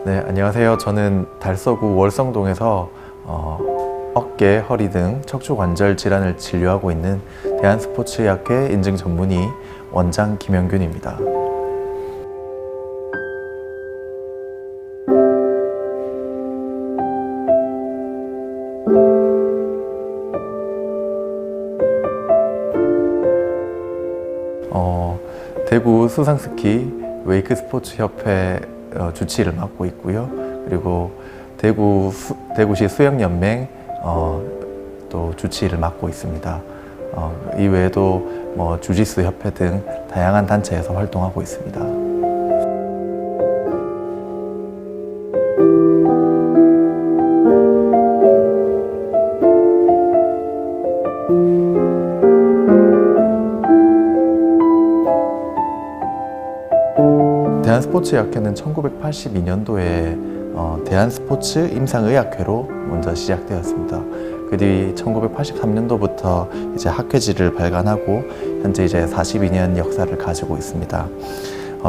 네, 안녕하세요. 저는 달서구 월성동에서 어깨, 허리 등 척추관절 질환을 진료하고 있는 대한스포츠의학회 인증 전문의 원장 김영균입니다. 대구 수상스키 웨이크스포츠협회 주치를 맡고 있고요. 그리고 대구시 수영연맹 또 주치를 맡고 있습니다. 이외에도 주짓수 협회 등 다양한 단체에서 활동하고 있습니다. 대한스포츠의학회는 1982년도에 대한스포츠 임상의학회로 먼저 시작되었습니다. 그 뒤 1983년도부터 이제 학회지를 발간하고 현재 이제 42년 역사를 가지고 있습니다.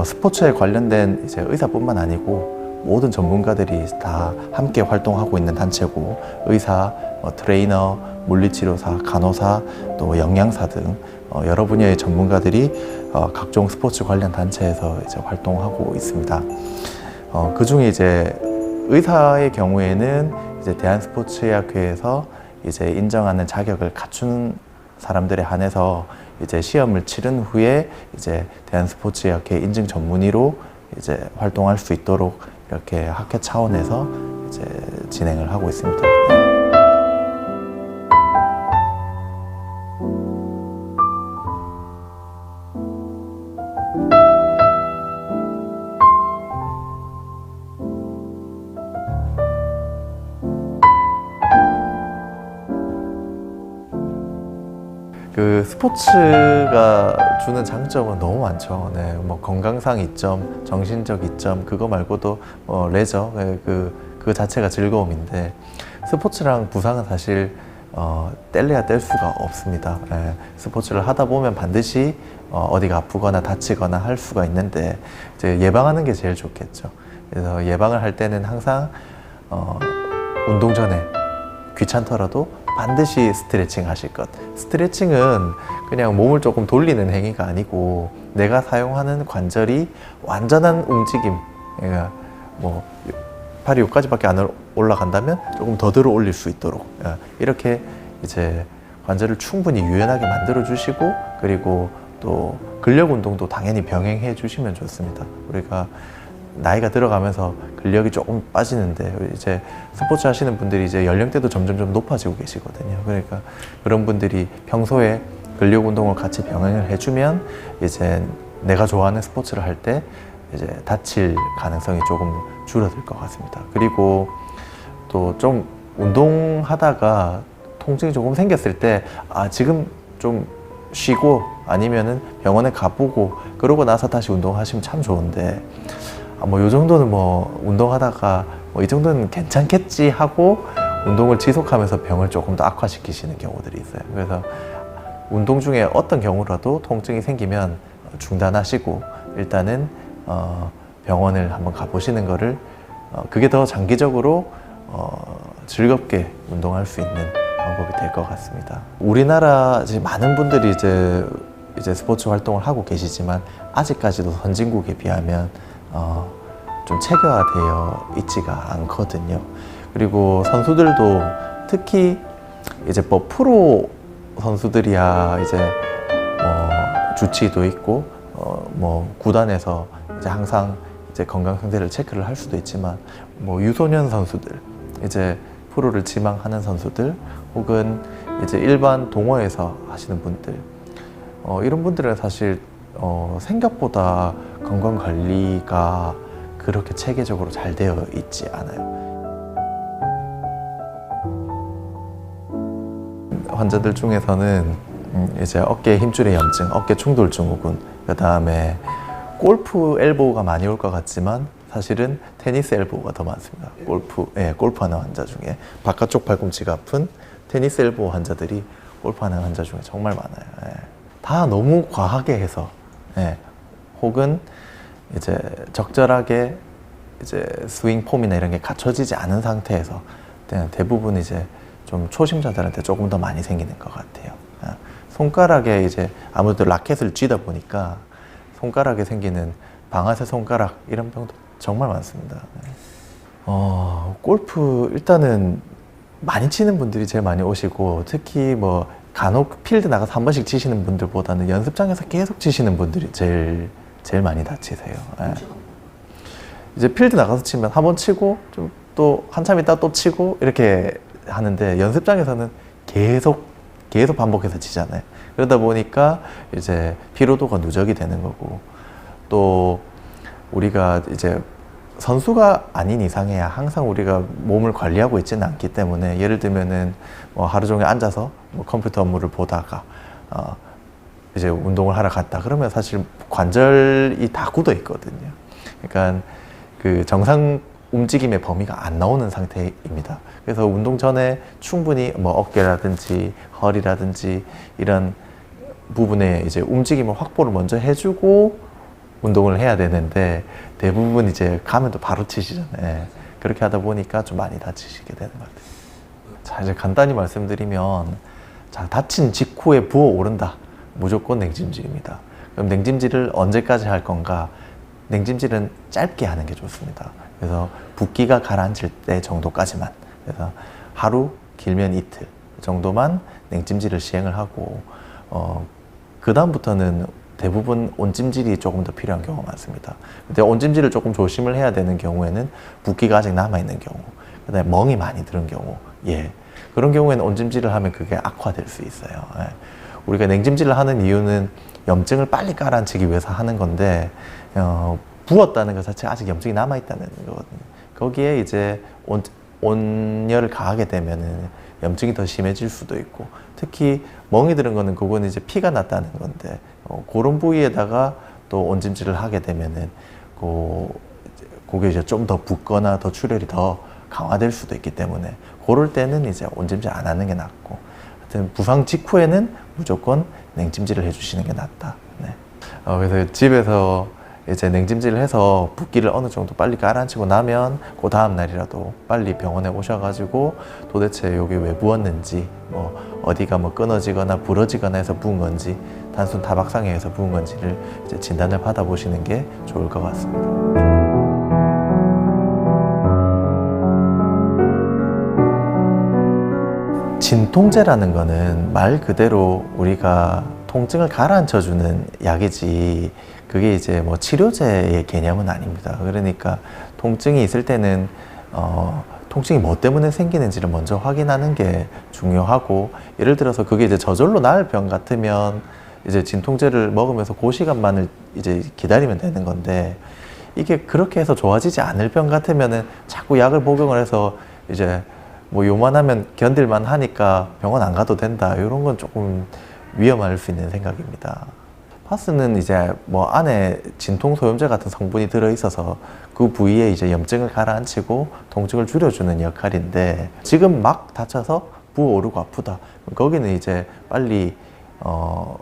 스포츠에 관련된 이제 의사뿐만 아니고 모든 전문가들이 다 함께 활동하고 있는 단체고, 의사, 트레이너, 물리치료사, 간호사, 또 영양사 등 여러 분야의 전문가들이 각종 스포츠 관련 단체에서 이제 활동하고 있습니다. 그 중에 이제 의사의 경우에는 이제 대한스포츠의학회에서 이제 인정하는 자격을 갖춘 사람들에 한해서 이제 시험을 치른 후에 이제 대한스포츠의학회 인증 전문의로 이제 활동할 수 있도록 이렇게 학회 차원에서 이제 진행을 하고 있습니다. 그 스포츠가 주는 장점은 너무 많죠. 네, 건강상 이점, 정신적 이점, 그거 말고도 레저, 그 자체가 즐거움인데, 스포츠랑 부상은 사실 뗄래야 뗄 수가 없습니다. 네, 스포츠를 하다 보면 반드시 어디가 아프거나 다치거나 할 수가 있는데, 이제 예방하는 게 제일 좋겠죠. 그래서 예방을 할 때는 항상 운동 전에 귀찮더라도 반드시 스트레칭 하실 것. 스트레칭은 그냥 몸을 조금 돌리는 행위가 아니고, 내가 사용하는 관절이 완전한 움직임, 그러니까 팔이 여기까지밖에 안 올라간다면 조금 더 들어 올릴 수 있도록 이렇게 이제 관절을 충분히 유연하게 만들어 주시고, 그리고 또 근력 운동도 당연히 병행해 주시면 좋습니다. 우리가 나이가 들어가면서 근력이 조금 빠지는데, 이제 스포츠 하시는 분들이 이제 연령대도 점점 높아지고 계시거든요. 그러니까 그런 분들이 평소에 근력 운동을 같이 병행을 해주면 이제 내가 좋아하는 스포츠를 할 때 이제 다칠 가능성이 조금 줄어들 것 같습니다. 그리고 또 좀 운동하다가 통증이 조금 생겼을 때 지금 좀 쉬고 아니면은 병원에 가보고 그러고 나서 다시 운동하시면 참 좋은데, 요 정도는 운동하다가 이 정도는 괜찮겠지 하고 운동을 지속하면서 병을 조금 더 악화시키시는 경우들이 있어요. 그래서 운동 중에 어떤 경우라도 통증이 생기면 중단하시고 일단은 병원을 한번 가보시는 거를, 그게 더 장기적으로 즐겁게 운동할 수 있는 방법이 될 것 같습니다. 우리나라 많은 분들이 이제 스포츠 활동을 하고 계시지만 아직까지도 선진국에 비하면 좀 체계화되어 있지가 않거든요. 그리고 선수들도 특히 이제 프로 선수들이야 이제 주치도 있고 구단에서 이제 항상 이제 건강 상태를 체크를 할 수도 있지만, 유소년 선수들, 이제 프로를 지망하는 선수들, 혹은 이제 일반 동호회에서 하시는 분들, 이런 분들은 사실 생각보다 건강 관리가 그렇게 체계적으로 잘 되어 있지 않아요. 환자들 중에서는 이제 어깨 힘줄의 염증, 어깨 충돌 증후군, 그 다음에 골프 엘보우가 많이 올 것 같지만 사실은 테니스 엘보우가 더 많습니다. 골프하는 환자 중에 바깥쪽 팔꿈치가 아픈 테니스 엘보우 환자들이 골프하는 환자 중에 정말 많아요. 다 너무 과하게 해서, 혹은 이제 적절하게 이제 스윙 폼이나 이런 게 갖춰지지 않은 상태에서 대부분 이제 좀 초심자들한테 조금 더 많이 생기는 것 같아요. 손가락에 이제 아무래도 라켓을 쥐다 보니까 손가락에 생기는 방아쇠 손가락 이런 병도 정말 많습니다. 골프 일단은 많이 치는 분들이 제일 많이 오시고, 특히 뭐 간혹 필드 나가서 한 번씩 치시는 분들보다는 연습장에서 계속 치시는 분들이 제일 많이 다치세요. 이제 필드 나가서 치면 한 번 치고 좀 또 한참 있다 또 치고 이렇게 하는데, 연습장에서는 계속 반복해서 치잖아요. 그러다 보니까 이제 피로도가 누적이 되는 거고, 또 우리가 이제 선수가 아닌 이상해야 항상 우리가 몸을 관리하고 있지는 않기 때문에, 예를 들면은 뭐 하루 종일 앉아서 뭐 컴퓨터 업무를 보다가 이제 운동을 하러 갔다 그러면 사실 관절이 다 굳어 있거든요. 그러니까 그 정상 움직임의 범위가 안 나오는 상태입니다. 그래서 운동 전에 충분히 뭐 어깨라든지 허리라든지 이런 부분에 이제 움직임을 확보를 먼저 해주고 운동을 해야 되는데, 대부분 이제 가면 또 바로 치시잖아요. 그렇게 하다 보니까 좀 많이 다치시게 되는 것 같아요. 자, 이제 간단히 말씀드리면, 자, 다친 직후에 부어오른다. 무조건 냉찜질입니다. 그럼 냉찜질을 언제까지 할 건가? 냉찜질은 짧게 하는 게 좋습니다. 그래서 붓기가 가라앉을 때 정도까지만, 그래서 하루 길면 이틀 정도만 냉찜질을 시행을 하고, 그 다음부터는 대부분 온찜질이 조금 더 필요한 경우가 많습니다. 근데 온찜질을 조금 조심을 해야 되는 경우에는 붓기가 아직 남아있는 경우, 그 다음에 멍이 많이 드는 경우, 그런 경우에는 온찜질을 하면 그게 악화될 수 있어요. 우리가 냉찜질을 하는 이유는 염증을 빨리 가라앉히기 위해서 하는 건데, 부었다는 것 자체가 아직 염증이 남아있다는 거거든요. 거기에 이제 온열을 가하게 되면은 염증이 더 심해질 수도 있고, 특히 멍이 드는 거는 그거는 이제 피가 났다는 건데, 그런 부위에다가 또 온찜질을 하게 되면은 그게 이제 좀 더 붓거나 더 출혈이 더 강화될 수도 있기 때문에, 그럴 때는 이제 온찜질 안 하는 게 낫고, 하여튼 부상 직후에는 무조건 냉찜질을 해주시는 게 낫다. 그래서 집에서 이제 냉찜질을 해서 붓기를 어느 정도 빨리 가라앉히고 나면 그 다음 날이라도 빨리 병원에 오셔가지고 도대체 여기 왜 부었는지, 뭐 어디가 뭐 끊어지거나 부러지거나 해서 부은 건지, 단순 타박상해에서 부은 건지를 이제 진단을 받아보시는 게 좋을 것 같습니다. 진통제라는 거는 말 그대로 우리가 통증을 가라앉혀주는 약이지, 그게 이제 뭐 치료제의 개념은 아닙니다. 그러니까 통증이 있을 때는 통증이 뭐 때문에 생기는지를 먼저 확인하는 게 중요하고, 예를 들어서 그게 이제 저절로 나을 병 같으면 이제 진통제를 먹으면서 그 시간만을 이제 기다리면 되는 건데, 이게 그렇게 해서 좋아지지 않을 병 같으면은 자꾸 약을 복용을 해서 이제 뭐 요만하면 견딜만 하니까 병원 안 가도 된다, 이런 건 조금 위험할 수 있는 생각입니다. 파스는 이제 뭐 안에 진통소염제 같은 성분이 들어있어서 그 부위에 이제 염증을 가라앉히고 통증을 줄여주는 역할인데, 지금 막 다쳐서 부어오르고 아프다, 거기는 이제 빨리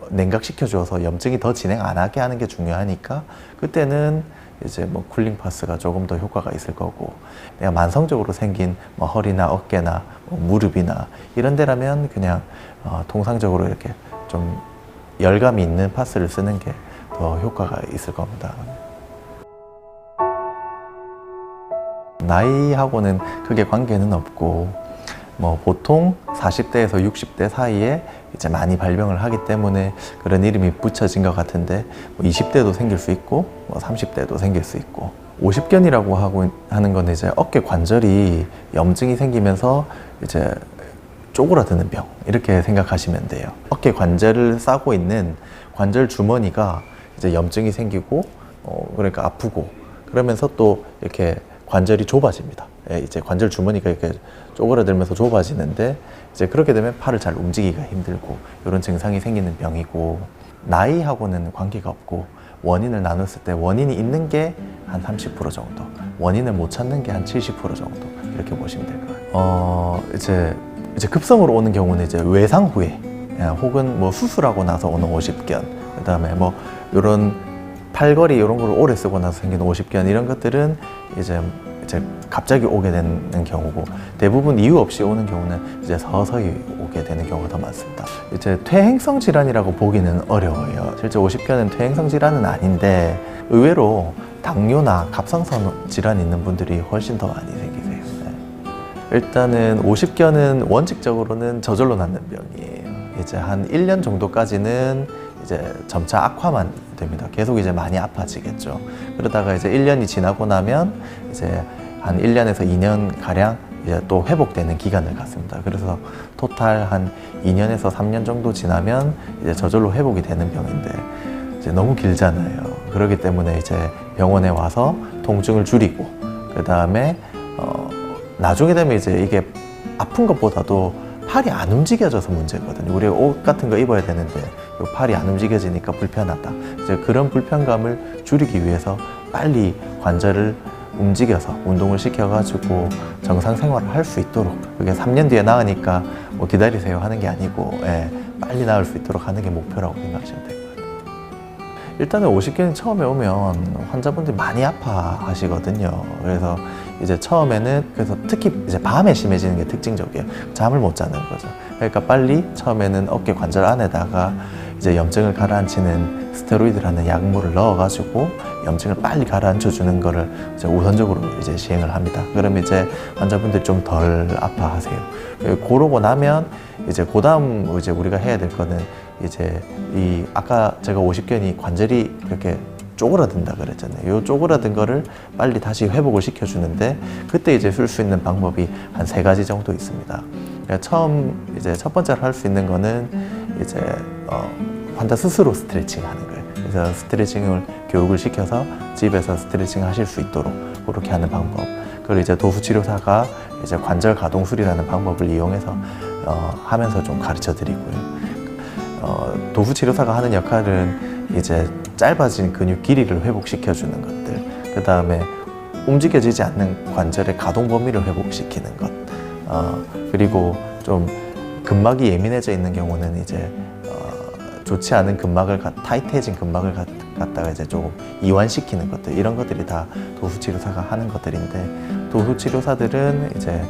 냉각시켜줘서 염증이 더 진행 안 하게 하는 게 중요하니까, 그때는 이제 뭐 쿨링 파스가 조금 더 효과가 있을 거고, 내가 만성적으로 생긴 뭐 허리나 어깨나 뭐 무릎이나 이런 데라면 그냥 통상적으로 이렇게 좀 열감이 있는 파스를 쓰는 게 더 효과가 있을 겁니다. 나이하고는 크게 관계는 없고, 뭐 보통 40대에서 60대 사이에 이제 많이 발병을 하기 때문에 그런 이름이 붙여진 것 같은데, 뭐 20대도 생길 수 있고 뭐 30대도 생길 수 있고, 50견이라고 하는 건 이제 어깨 관절이 염증이 생기면서 이제 쪼그라드는 병, 이렇게 생각하시면 돼요. 어깨 관절을 싸고 있는 관절 주머니가 이제 염증이 생기고 그러니까 아프고, 그러면서 또 이렇게 관절이 좁아집니다. 이제 관절 주머니가 이렇게 쪼그라들면서 좁아지는데, 이제 그렇게 되면 팔을 잘 움직이기가 힘들고 이런 증상이 생기는 병이고, 나이하고는 관계가 없고, 원인을 나눴을 때 원인이 있는 게 한 30% 정도, 원인을 못 찾는 게 한 70% 정도, 이렇게 보시면 될 것 같아요. 이제 급성으로 오는 경우는 이제 외상 후에, 혹은 뭐 수술하고 나서 오는 50견, 그 다음에 뭐 이런 팔걸이 이런 걸 오래 쓰고 나서 생긴 오십견 이런 것들은 이제 갑자기 오게 되는 경우고, 대부분 이유 없이 오는 경우는 이제 서서히 오게 되는 경우가 더 많습니다. 이제 퇴행성 질환이라고 보기는 어려워요. 실제 오십견은 퇴행성 질환은 아닌데 의외로 당뇨나 갑상선 질환이 있는 분들이 훨씬 더 많이 생기세요. 네. 일단은 오십견은 원칙적으로는 저절로 낫는 병이에요. 이제 한 1년 정도까지는 이제 점차 악화만 됩니다. 계속 이제 많이 아파지겠죠. 그러다가 이제 1년이 지나고 나면 이제 한 1년에서 2년 가량 이제 또 회복되는 기간을 갖습니다. 그래서 토탈 한 2년에서 3년 정도 지나면 이제 저절로 회복이 되는 병인데 이제 너무 길잖아요. 그렇기 때문에 이제 병원에 와서 통증을 줄이고, 그 다음에 나중에 되면 이제 이게 아픈 것보다도 팔이 안 움직여져서 문제거든요. 우리가 옷 같은 거 입어야 되는데 요 팔이 안 움직여지니까 불편하다. 이제 그런 불편감을 줄이기 위해서 빨리 관절을 움직여서 운동을 시켜가지고 정상 생활을 할 수 있도록, 그게 3년 뒤에 나으니까 뭐 기다리세요 하는 게 아니고, 예, 빨리 나을 수 있도록 하는 게 목표라고 생각하시면 돼요. 일단은 오십견이 처음에 오면 환자분들이 많이 아파하시거든요. 그래서 이제 처음에는, 그래서 특히 이제 밤에 심해지는 게 특징적이에요. 잠을 못 자는 거죠. 그러니까 빨리 처음에는 어깨 관절 안에다가 이제 염증을 가라앉히는 스테로이드라는 약물을 넣어가지고 염증을 빨리 가라앉혀 주는 거를 이제 우선적으로 이제 시행을 합니다. 그러면 이제 환자분들이 좀 덜 아파하세요. 그러고 나면 이제 그다음 이제 우리가 해야 될 거는 이제 이 아까 제가 오십견이 관절이 이렇게 쪼그라든다 그랬잖아요. 요 쪼그라든 거를 빨리 다시 회복을 시켜주는데, 그때 이제 쓸 수 있는 방법이 한 3가지 정도 있습니다. 그러니까 처음 이제 첫 번째로 할 수 있는 거는 이제 환자 스스로 스트레칭 하는 거예요. 그래서 스트레칭을 교육을 시켜서 집에서 스트레칭 하실 수 있도록 그렇게 하는 방법. 그걸 이제 도수치료사가 이제 관절 가동술이라는 방법을 이용해서 하면서 좀 가르쳐 드리고요. 도수치료사가 하는 역할은 이제 짧아진 근육 길이를 회복시켜 주는 것들, 그 다음에 움직여지지 않는 관절의 가동 범위를 회복시키는 것, 그리고 좀 근막이 예민해져 있는 경우는 이제 좋지 않은 근막을 타이트해진 근막을 갖다가 이제 조금 이완시키는 것들, 이런 것들이 다 도수치료사가 하는 것들인데, 도수치료사들은 이제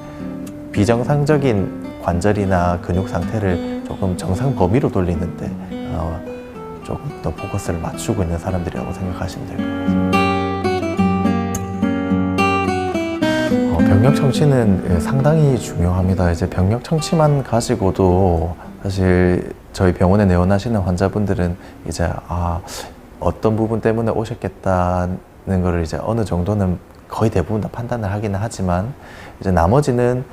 비정상적인 관절이나 근육 상태를 조금 정상 범위로 돌리는데 조금 더 포커스를 맞추고 있는 사람들이라고 생각하시면 될 것 같습니다. 병력 청취는 상당히 중요합니다. 이제 병력 청취만 가지고도 사실 저희 병원에 내원하시는 환자분들은 이제 어떤 부분 때문에 오셨겠다는 거를 이제 어느 정도는 거의 대부분 다 판단을 하기는 하지만, 이제 나머지는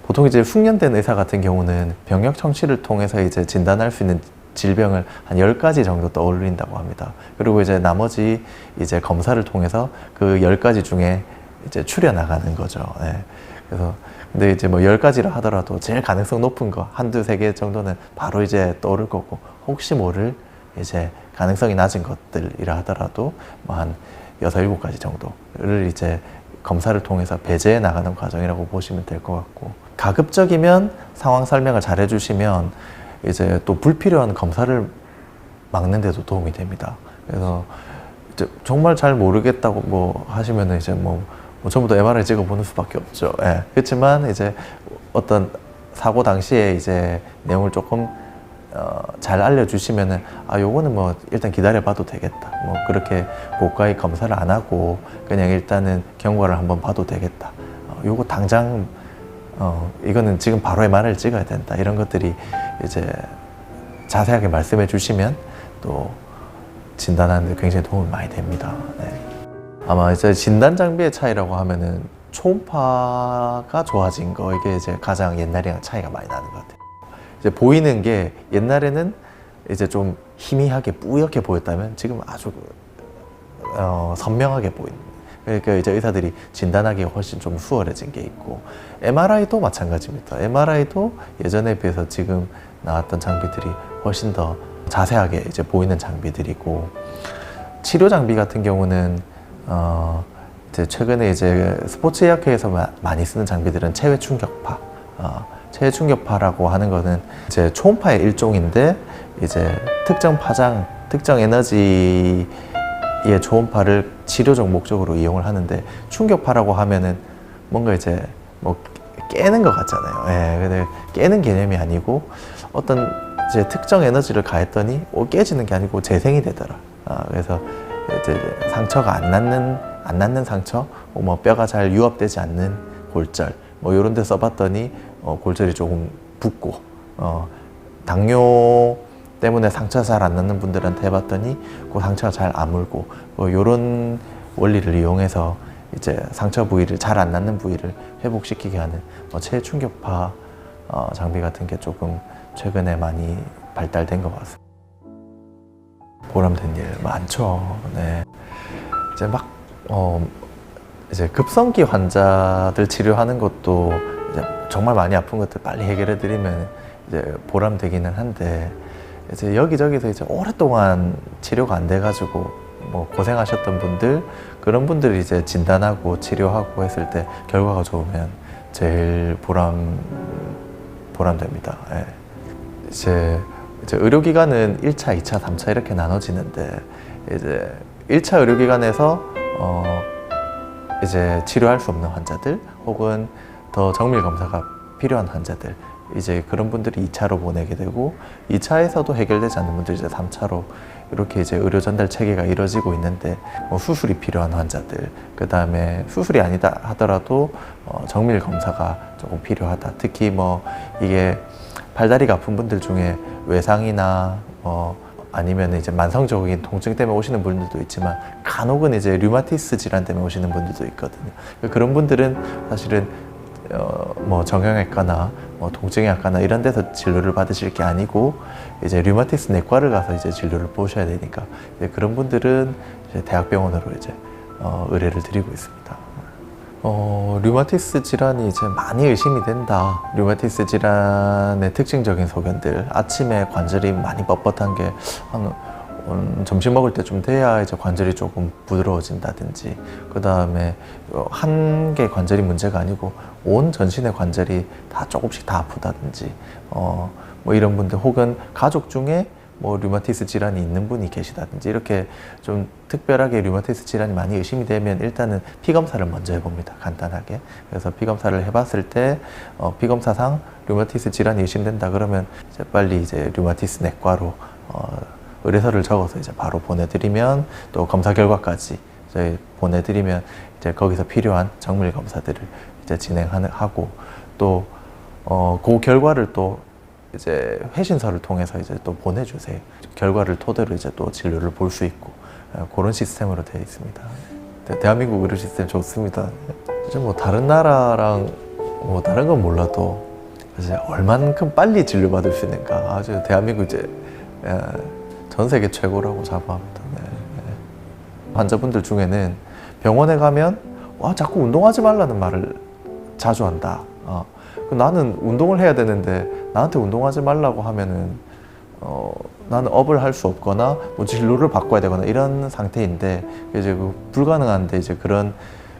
보통 이제 숙련된 의사 같은 경우는 병력 청취를 통해서 이제 진단할 수 있는 질병을 한 10가지 정도 떠올린다고 합니다. 그리고 이제 나머지 이제 검사를 통해서 그 10가지 중에 이제 추려 나가는 거죠. 네. 그래서 근데 이제 뭐 10가지라 하더라도 제일 가능성 높은 거 한두 세 개 정도는 바로 이제 떠오를 거고, 혹시 모를 이제 가능성이 낮은 것들이라 하더라도 뭐 한 6, 7가지 정도를 이제 검사를 통해서 배제해 나가는 과정이라고 보시면 될 것 같고, 가급적이면 상황 설명을 잘 해주시면 이제 또 불필요한 검사를 막는 데도 도움이 됩니다. 그래서 이제 정말 잘 모르겠다고 뭐 하시면은 이제 뭐 전부 다 MRI 찍어보는 수밖에 없죠. 예. 그렇지만 이제 어떤 사고 당시에 이제 내용을 조금 잘 알려주시면은 요거는 뭐 일단 기다려봐도 되겠다. 뭐 그렇게 고가의 검사를 안 하고 그냥 일단은 경과를 한번 봐도 되겠다. 요거 당장 이거는 지금 바로 MRI를 찍어야 된다. 이런 것들이 이제 자세하게 말씀해 주시면 또 진단하는 데 굉장히 도움이 많이 됩니다. 네. 아마 이제 진단 장비의 차이라고 하면은 초음파가 좋아진 거, 이게 이제 가장 옛날이랑 차이가 많이 나는 것 같아요. 이제 보이는 게 옛날에는 이제 좀 희미하게 뿌옇게 보였다면 지금 아주 선명하게 보이는. 그러니까 이제 의사들이 진단하기 훨씬 좀 수월해진 게 있고, MRI도 마찬가지입니다. MRI도 예전에 비해서 지금 나왔던 장비들이 훨씬 더 자세하게 이제 보이는 장비들이고, 치료 장비 같은 경우는 이제 최근에 이제 스포츠 의학회에서 많이 쓰는 장비들은 체외 충격파. 체외 충격파라고 하는 거는 이제 초음파의 일종인데, 이제 특정 파장, 특정 에너지의 초음파를 치료적 목적으로 이용을 하는데, 충격파라고 하면은 뭔가 이제 뭐 깨는 것 같잖아요. 예, 근데 깨는 개념이 아니고 어떤 이제 특정 에너지를 가했더니 깨지는 게 아니고 재생이 되더라. 그래서 이제 상처가 안 낫는 상처, 뭐 뼈가 잘 유합되지 않는 골절, 뭐 이런 데 써봤더니 골절이 조금 붓고, 당뇨 때문에 상처가 잘 안 낫는 분들한테 해봤더니 그 상처가 잘 아물고, 이런 원리를 이용해서 이제 상처 부위를, 잘 안 낫는 부위를 회복시키게 하는 체충격파 장비 같은 게 조금 최근에 많이 발달된 것 같습니다. 보람된 일 많죠. 네. 이제 막 이제 급성기 환자들 치료하는 것도 이제 정말 많이 아픈 것들 빨리 해결해 드리면 이제 보람되기는 한데, 이제 여기저기서 이제 오랫동안 치료가 안 돼가지고 뭐 고생하셨던 분들, 그런 분들이 이제 진단하고 치료하고 했을 때 결과가 좋으면 제일 보람됩니다. 예. 이제 의료기관은 1차, 2차, 3차 이렇게 나눠지는데, 이제 1차 의료기관에서 이제 치료할 수 없는 환자들, 혹은 더 정밀 검사가 필요한 환자들, 이제 그런 분들이 2차로 보내게 되고, 2차에서도 해결되지 않는 분들이 이제 3차로 이렇게 이제 의료 전달 체계가 이루어지고 있는데, 수술이 필요한 환자들, 그 다음에 수술이 아니다 하더라도 정밀 검사가 조금 필요하다. 특히 뭐 이게 팔다리가 아픈 분들 중에 외상이나 아니면 이제 만성적인 통증 때문에 오시는 분들도 있지만, 간혹은 이제 류마티스 질환 때문에 오시는 분들도 있거든요. 그런 분들은 사실은 뭐 정형외과나 뭐 통증의학과나 이런 데서 진료를 받으실 게 아니고, 이제 류마티스 내과를 가서 이제 진료를 보셔야 되니까, 이제 그런 분들은 이제 대학병원으로 이제 의뢰를 드리고 있습니다. 류마티스 질환이 이제 많이 의심이 된다. 류마티스 질환의 특징적인 소견들, 아침에 관절이 많이 뻣뻣한 게 점심 먹을 때쯤 돼야 이제 관절이 조금 부드러워진다든지, 그 다음에 한 개 관절이 문제가 아니고 온 전신의 관절이 다 조금씩 다 아프다든지, 뭐 이런 분들, 혹은 가족 중에 뭐 류마티스 질환이 있는 분이 계시다든지, 이렇게 좀 특별하게 류마티스 질환이 많이 의심이 되면 일단은 피검사를 먼저 해봅니다. 간단하게. 그래서 피검사를 해봤을 때 피검사상 류마티스 질환이 의심된다 그러면 이제 빨리 이제 류마티스 내과로 의뢰서를 적어서 이제 바로 보내드리면, 또 검사 결과까지 저희 보내드리면 이제 거기서 필요한 정밀 검사들을 이제 진행하고, 또 그 결과를 또 이제 회신서를 통해서 이제 또 보내주세요. 결과를 토대로 이제 또 진료를 볼 수 있고, 그런 시스템으로 되어 있습니다. 대한민국 의료 시스템 좋습니다. 이제 뭐 다른 나라랑 뭐 다른 건 몰라도 이제 얼만큼 빨리 진료받을 수 있는가, 아주 대한민국 이제 전 세계 최고라고 자부합니다. 네. 환자분들 중에는 병원에 가면 자꾸 운동하지 말라는 말을 자주 한다. 나는 운동을 해야 되는데 나한테 운동하지 말라고 하면은 나는 업을 할 수 없거나 뭐 진료를 바꿔야 되거나 이런 상태인데, 이제 불가능한데 이제 그런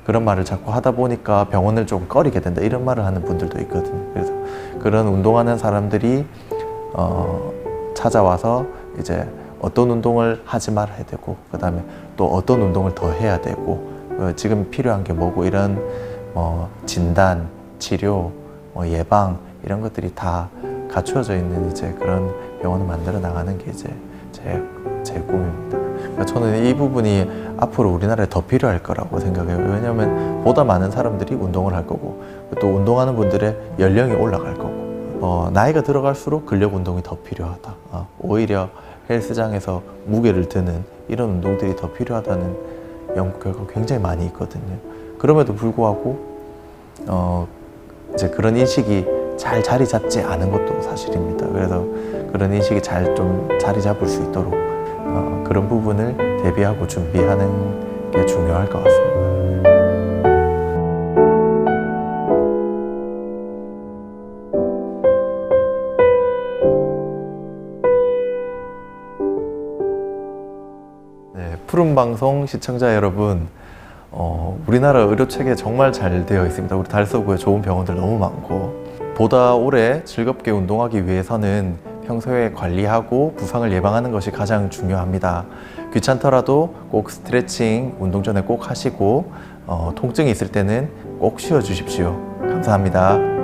말을 자꾸 하다 보니까 병원을 좀 꺼리게 된다, 이런 말을 하는 분들도 있거든요. 그래서 그런 운동하는 사람들이 찾아와서 이제 어떤 운동을 하지 말아야 되고, 그 다음에 또 어떤 운동을 더 해야 되고, 지금 필요한 게 뭐고, 이런 진단, 치료, 예방, 이런 것들이 다 갖추어져 있는 이제 그런 병원을 만들어 나가는 게 이제 제 꿈입니다. 그러니까 저는 이 부분이 앞으로 우리나라에 더 필요할 거라고 생각해요. 왜냐하면 보다 많은 사람들이 운동을 할 거고, 또 운동하는 분들의 연령이 올라갈 거고, 나이가 들어갈수록 근력 운동이 더 필요하다. 오히려 헬스장에서 무게를 드는 이런 운동들이 더 필요하다는 연구 결과가 굉장히 많이 있거든요. 그럼에도 불구하고 이제 그런 인식이 잘 자리 잡지 않은 것도 사실입니다. 그래서 그런 인식이 잘 좀 자리 잡을 수 있도록 그런 부분을 대비하고 준비하는 게 중요할 것 같습니다. 네, 푸른 방송 시청자 여러분, 우리나라 의료 체계 정말 잘 되어 있습니다. 우리 달서구에 좋은 병원들 너무 많고, 보다 오래 즐겁게 운동하기 위해서는 평소에 관리하고 부상을 예방하는 것이 가장 중요합니다. 귀찮더라도 꼭 스트레칭 운동 전에 꼭 하시고 통증이 있을 때는 꼭 쉬어 주십시오. 감사합니다.